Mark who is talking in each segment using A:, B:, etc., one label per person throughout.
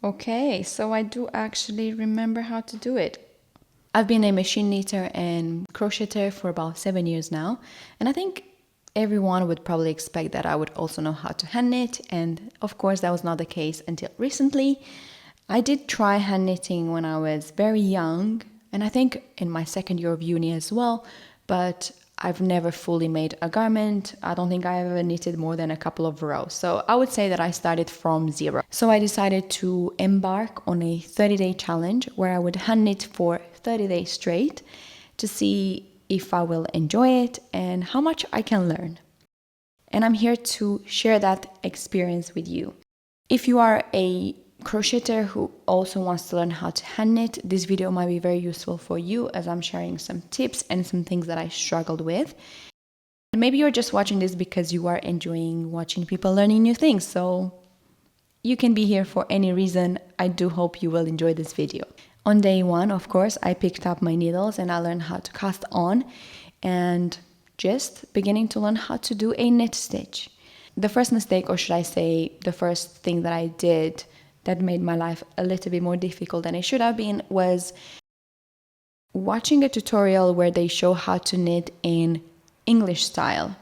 A: Okay, so I do actually remember how to do it. I've been a machine knitter and crocheter for about 7 years now, and I think everyone would probably expect that I would also know how to hand knit, and of course that was not the case until recently. I did try hand knitting when I was very young, and I think in my second year of uni as well, but I've never fully made a garment. I don't think I ever knitted more than a couple of rows. So I would say that I started from zero. So I decided to embark on a 30-day challenge where I would hand knit for 30 days straight to see if I will enjoy it and how much I can learn. And I'm here to share that experience with you. If you are a crocheter who also wants to learn how to hand knit, this video might be very useful for you as I'm sharing some tips and some things that I struggled with. And maybe you're just watching this because you are enjoying watching people learning new things, so you can be here for any reason. I do hope you will enjoy this video. On day one, of course, I picked up my needles and I learned how to cast on and just beginning to learn how to do a knit stitch. The first mistake, or should I say the first thing that I did that made my life a little bit more difficult than it should have been, was watching a tutorial where they show how to knit in English style.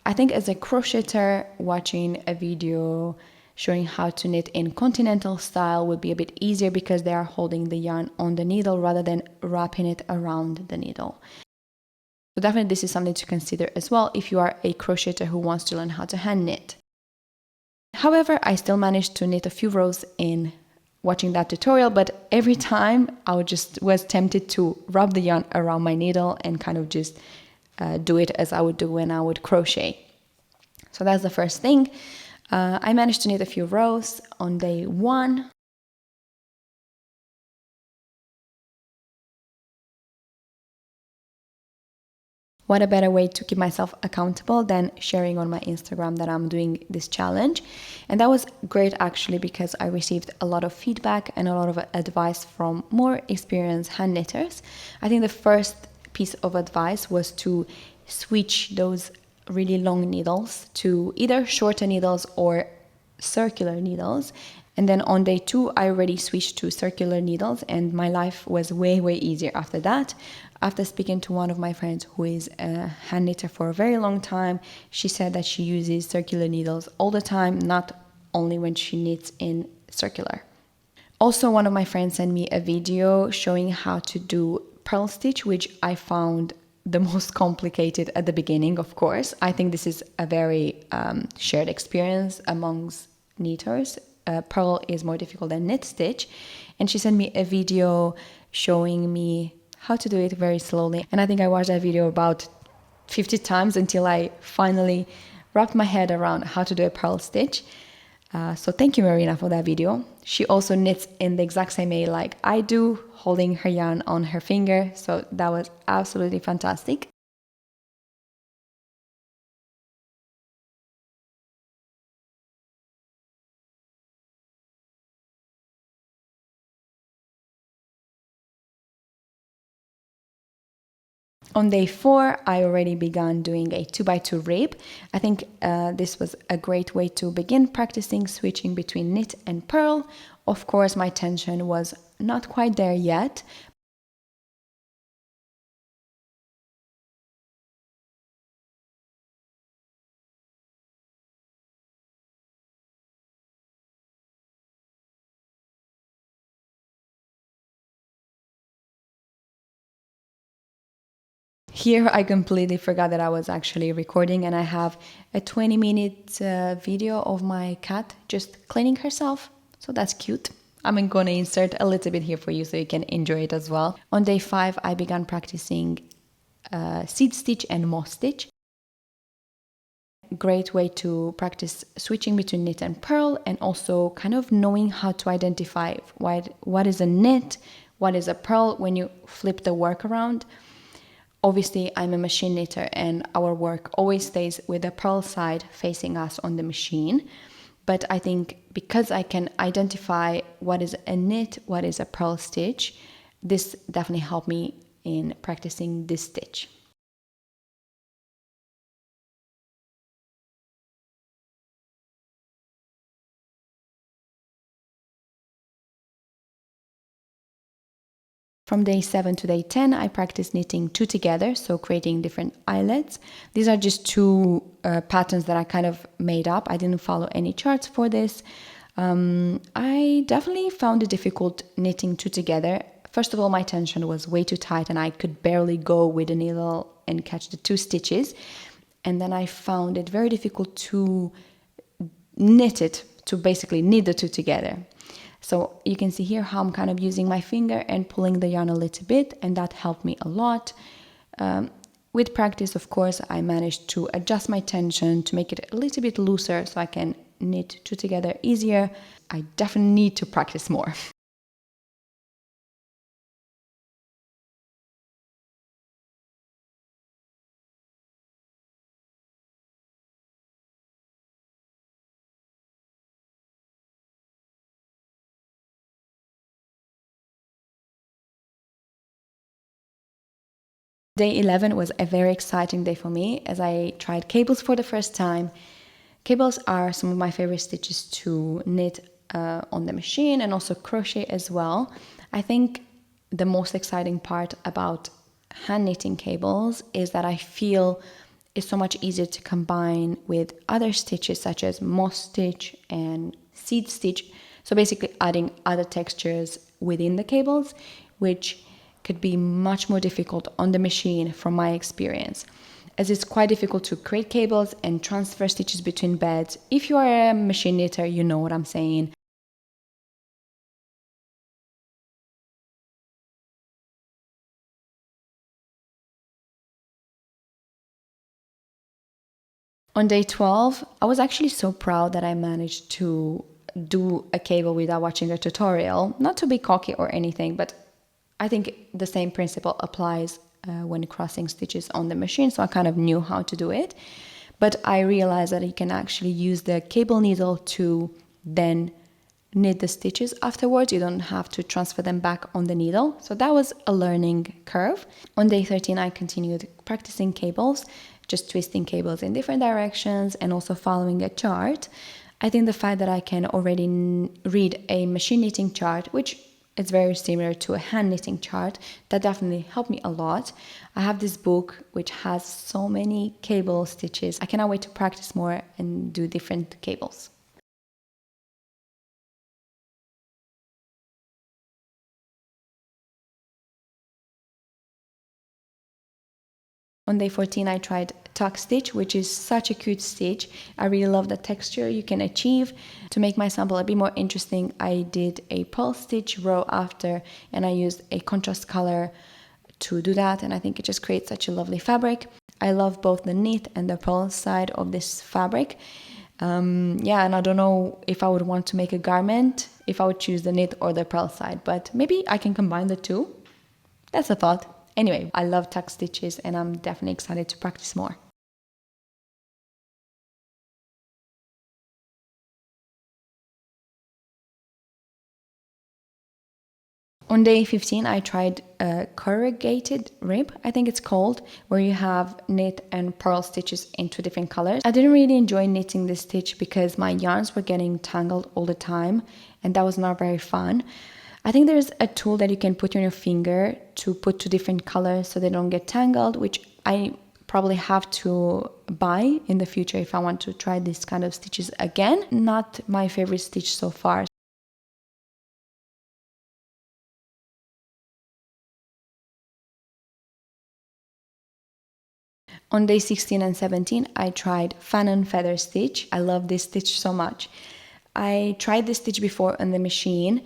A: I think as a crocheter, watching a video showing how to knit in continental style would be a bit easier because they are holding the yarn on the needle rather than wrapping it around the needle. So definitely this is something to consider as well if you are a crocheter who wants to learn how to hand knit. However, I still managed to knit a few rows in watching that tutorial, but every time I was tempted to wrap the yarn around my needle and kind of just do it as I would do when I would crochet. So that's the first thing. I managed to knit a few rows on day one. What a better way to keep myself accountable than sharing on my Instagram that I'm doing this challenge. And that was great actually because I received a lot of feedback and a lot of advice from more experienced hand knitters. I think the first piece of advice was to switch those really long needles to either shorter needles or circular needles. And then on day two, I already switched to circular needles and my life was way, way easier after that. After speaking to one of my friends who is a hand knitter for a very long time, she said that she uses circular needles all the time, not only when she knits in circular. Also, one of my friends sent me a video showing how to do purl stitch, which I found the most complicated at the beginning, of course. I think this is a very shared experience amongst knitters. Purl is more difficult than knit stitch. And she sent me a video showing me how to do it very slowly. And I think I watched that video about 50 times until I finally wrapped my head around how to do a purl stitch. So thank you, Marina, for that video. She also knits in the exact same way like I do, holding her yarn on her finger. So that was absolutely fantastic. On day four, I already began doing a 2x2 rib. I think this was a great way to begin practicing switching between knit and purl. Of course, my tension was not quite there yet. Here I completely forgot that I was actually recording and I have a 20-minute video of my cat just cleaning herself. So that's cute. I'm gonna insert a little bit here for you so you can enjoy it as well. On day 5, I began practicing seed stitch and moss stitch. Great way to practice switching between knit and purl and also kind of knowing how to identify what is a knit, what is a purl when you flip the work around. Obviously, I'm a machine knitter and our work always stays with the purl side facing us on the machine. But I think because I can identify what is a knit, what is a purl stitch, this definitely helped me in practicing this stitch. From day 7 to day 10, I practiced knitting 2 together, so creating different eyelets. These are just 2 patterns that I kind of made up. I didn't follow any charts for this. I definitely found it difficult knitting 2 together. First of all, my tension was way too tight and I could barely go with the needle and catch the 2 stitches. And then I found it very difficult to basically knit the 2 together. So you can see here how I'm kind of using my finger and pulling the yarn a little bit, and that helped me a lot. With practice, of course, I managed to adjust my tension to make it a little bit looser so I can knit 2 together easier. I definitely need to practice more. Day 11 was a very exciting day for me as I tried cables for the first time. Cables are some of my favorite stitches to knit on the machine and also crochet as well. I think the most exciting part about hand knitting cables is that I feel it's so much easier to combine with other stitches such as moss stitch and seed stitch. So basically adding other textures within the cables, which could be much more difficult on the machine from my experience, as it's quite difficult to create cables and transfer stitches between beds. If you are a machine knitter, you know what I'm saying. On day 12, I was actually so proud that I managed to do a cable without watching a tutorial. Not to be cocky or anything, but I think the same principle applies when crossing stitches on the machine, so I kind of knew how to do it. But I realized that you can actually use the cable needle to then knit the stitches afterwards. You don't have to transfer them back on the needle. So that was a learning curve. On day 13, I continued practicing cables, just twisting cables in different directions and also following a chart. I think the fact that I can already read a machine knitting chart, which it's very similar to a hand knitting chart, that definitely helped me a lot. I have this book which has so many cable stitches. I cannot wait to practice more and do different cables. On day 14, I tried tuck stitch, which is such a cute stitch. I really love the texture you can achieve. To make my sample a bit more interesting, I did a purl stitch row after, and I used a contrast color to do that, and I think it just creates such a lovely fabric. I love both the knit and the purl side of this fabric. Yeah, and I don't know if I would want to make a garment, if I would choose the knit or the purl side, but maybe I can combine the two. That's a thought. Anyway, I love tuck stitches and I'm definitely excited to practice more. On day 15, I tried a corrugated rib, I think it's called, where you have knit and purl stitches in 2 different colors. I didn't really enjoy knitting this stitch because my yarns were getting tangled all the time and that was not very fun. I think there's a tool that you can put on your finger to put 2 different colors so they don't get tangled, which I probably have to buy in the future if I want to try this kind of stitches again. Not my favorite stitch so far. On day 16 and 17, I tried fan and feather stitch. I love this stitch so much. I tried this stitch before on the machine,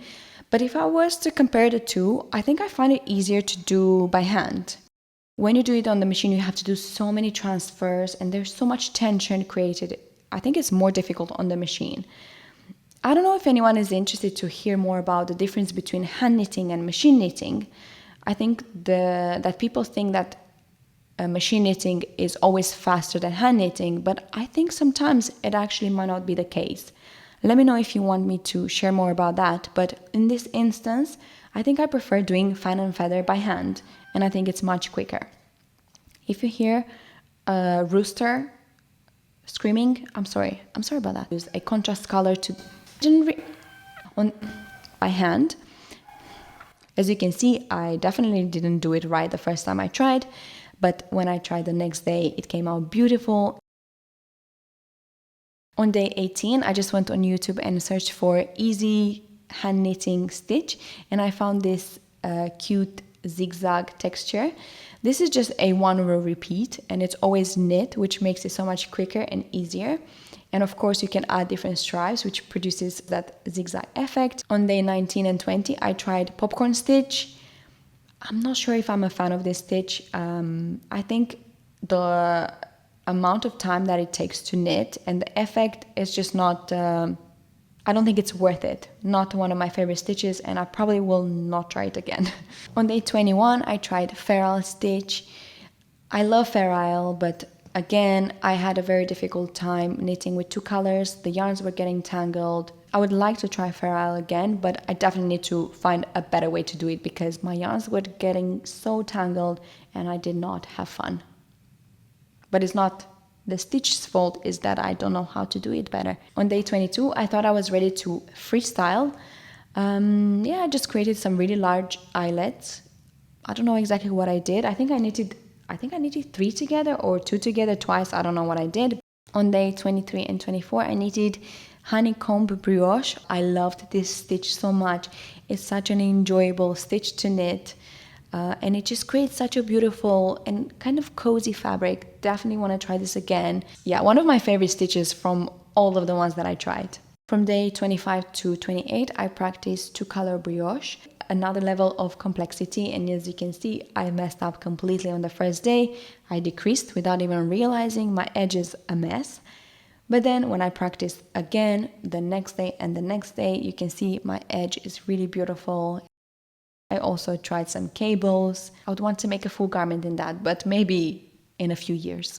A: but if I was to compare the two, I think I find it easier to do by hand. When you do it on the machine, you have to do so many transfers and there's so much tension created. I think it's more difficult on the machine. I don't know if anyone is interested to hear more about the difference between hand knitting and machine knitting. I think that people think that machine knitting is always faster than hand knitting, but I think sometimes it actually might not be the case. Let me know if you want me to share more about that, but in this instance, I think I prefer doing fan and feather by hand, and I think it's much quicker. If you hear a rooster screaming, I'm sorry about that. Use a contrast color to on by hand. As you can see, I definitely didn't do it right the first time I tried, but when I tried the next day, it came out beautiful. On day 18, I just went on YouTube and searched for easy hand knitting stitch, and I found this cute zigzag texture. This is just a 1-row repeat, and it's always knit, which makes it so much quicker and easier. And of course, you can add different stripes, which produces that zigzag effect. On day 19 and 20, I tried popcorn stitch. I'm not sure if I'm a fan of this stitch. I think the amount of time that it takes to knit and the effect is just not, I don't think it's worth it. Not one of my favorite stitches, and I probably will not try it again. On day 21, I tried ferrule stitch. I love ferrule, but again, I had a very difficult time knitting with 2 colors. The yarns were getting tangled. I would like to try ferrule again, but I definitely need to find a better way to do it because my yarns were getting so tangled and I did not have fun. But it's not the stitch's fault, is that I don't know how to do it better. On day 22, I thought I was ready to freestyle. I just created some really large eyelets. I don't know exactly what I did. I think I knitted 3 together or 2 together twice. I don't know what I did. On day 23 and 24, I knitted honeycomb brioche. I loved this stitch so much. It's such an enjoyable stitch to knit. And it just creates such a beautiful and kind of cozy fabric. Definitely want to try this again. Yeah, one of my favorite stitches from all of the ones that I tried. From day 25 to 28, I practiced 2-color brioche. Another level of complexity, and as you can see, I messed up completely on the first day. I decreased without even realizing my edge is a mess. But then when I practiced again the next day and the next day, you can see my edge is really beautiful. I also tried some cables. I would want to make a full garment in that, but maybe in a few years.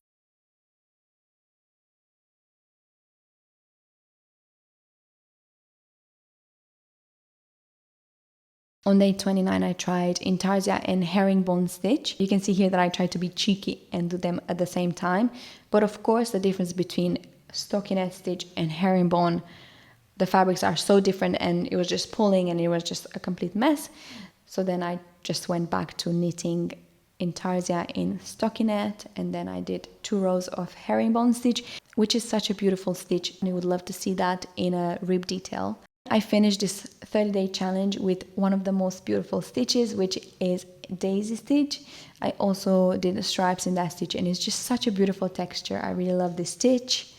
A: On day 29, I tried intarsia and herringbone stitch. You can see here that I tried to be cheeky and do them at the same time. But of course, the difference between stockinette stitch and herringbone, the fabrics are so different, and it was just pulling and it was just a complete mess. So then I just went back to knitting intarsia in stockinette, and then I did 2 rows of herringbone stitch, which is such a beautiful stitch, and I would love to see that in a rib detail. I finished this 30-day challenge with one of the most beautiful stitches, which is daisy stitch. I also did the stripes in that stitch, and it's just such a beautiful texture. I really love this stitch.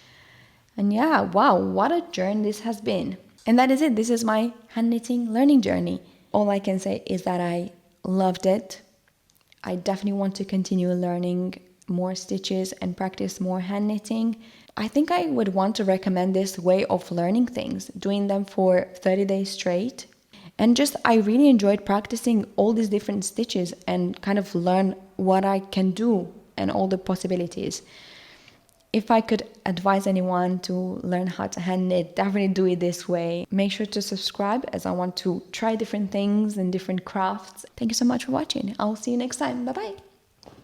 A: And yeah, wow, what a journey this has been. And that is it. This is my hand knitting learning journey. All I can say is that I loved it. I definitely want to continue learning more stitches and practice more hand knitting. I think I would want to recommend this way of learning things, doing them for 30 days straight. And just, I really enjoyed practicing all these different stitches and kind of learn what I can do and all the possibilities. If I could advise anyone to learn how to hand knit, definitely do it this way. Make sure to subscribe, as I want to try different things and different crafts. Thank you so much for watching. I'll see you next time. Bye bye.